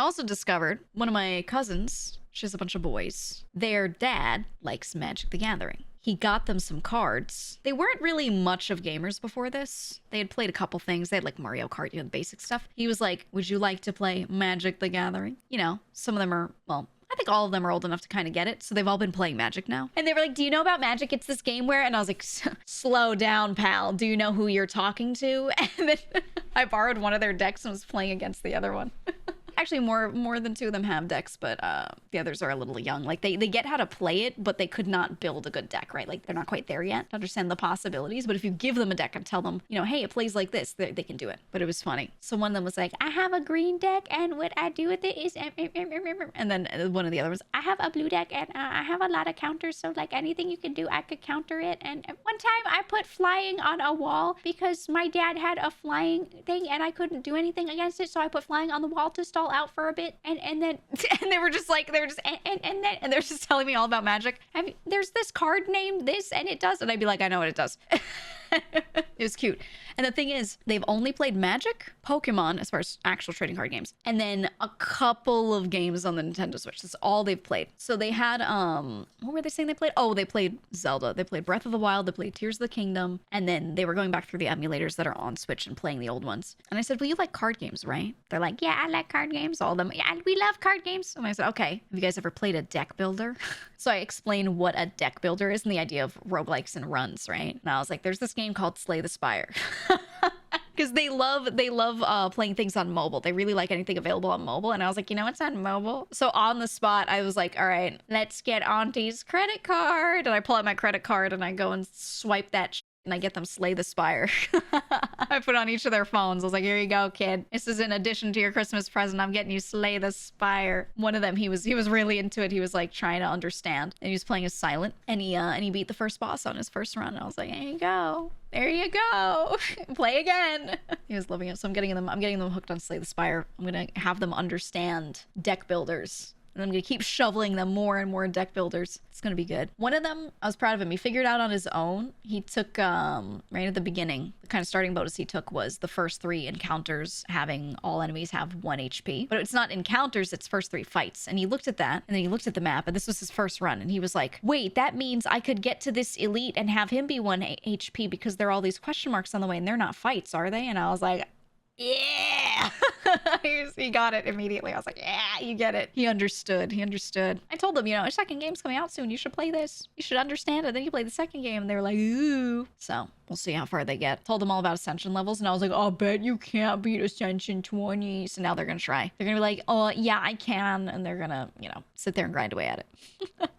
also discovered one of my cousins, she has a bunch of boys, their dad likes Magic the Gathering. He got them some cards. They weren't really much of gamers before this. They had played a couple things. They had like Mario Kart, you know, the basic stuff. He was like, would you like to play Magic the Gathering? You know, some of them are, well, I think all of them are old enough to kind of get it. So they've all been playing Magic now. And they were like, do you know about Magic? It's this game where, and I was like, slow down, pal. Do you know who you're talking to? And then I borrowed one of their decks and was playing against the other one. Actually, more than two of them have decks, but the others are a little young. Like, they get how to play it, but they could not build a good deck, right? Like, they're not quite there yet to understand the possibilities. But if you give them a deck and tell them, you know, hey, it plays like this, they can do it. But it was funny. So one of them was like, I have a green deck, and what I do with it is... And then one of the other was, I have a blue deck, and I have a lot of counters, so, like, anything you can do, I could counter it. And one time, I put flying on a wall because my dad had a flying thing, and I couldn't do anything against it, so I put flying on the wall to stall out for a bit, and then and they were just like, they were just and they're just telling me all about Magic. There's this card named this, and it does, and I'd be like, I know what it does. It was cute. And the thing is, they've only played Magic, Pokemon, as far as actual trading card games, and then a couple of games on the Nintendo Switch. That's all they've played. So they had, what were they saying they played? Oh, they played Zelda. They played Breath of the Wild. They played Tears of the Kingdom. And then they were going back through the emulators that are on Switch and playing the old ones. And I said, well, you like card games, right? They're like, yeah, I like card games. All of them. Yeah, we love card games. And I said, okay, have you guys ever played a deck builder? So I explained what a deck builder is and the idea of roguelikes and runs, right? And I was like, there's this game called Slay the Spire. Because they love playing things on mobile. They really like anything available on mobile. And I was like, you know, it's on mobile. So on the spot, I was like, all right, let's get Auntie's credit card. And I pull out my credit card and I go and swipe that and I get them Slay the Spire. I put on each of their phones. I was like, here you go, kid. This is in addition to your Christmas present. I'm getting you Slay the Spire. One of them, he was really into it. He was like trying to understand. And he was playing as silent. And he beat the first boss on his first run. And I was like, there you go. There you go. Play again. He was loving it. So I'm getting them hooked on Slay the Spire. I'm gonna have them understand deck builders. And I'm going to keep shoveling them more and more deck builders. It's going to be good. One of them, I was proud of him. He figured out on his own. He took, right at the beginning, the kind of starting bonus he took was the first 3 encounters having all enemies have 1 HP. But it's not encounters, it's first 3 fights. And he looked at that, and then he looked at the map, and this was his first run. And he was like, wait, that means I could get to this elite and have him be 1 HP because there are all these question marks on the way, and they're not fights, are they? And I was like, yeah. He got it immediately. I was like, yeah, you get it. He understood. I told them, you know, a second game's coming out soon. You should play this. You should understand it. Then you play the second game, and they were like, ooh. So we'll see how far they get. Told them all about Ascension levels, and I was like, oh, bet you can't beat Ascension 20. So now they're gonna try. They're gonna be like, oh, yeah, I can. And they're gonna, you know, sit there and grind away at it.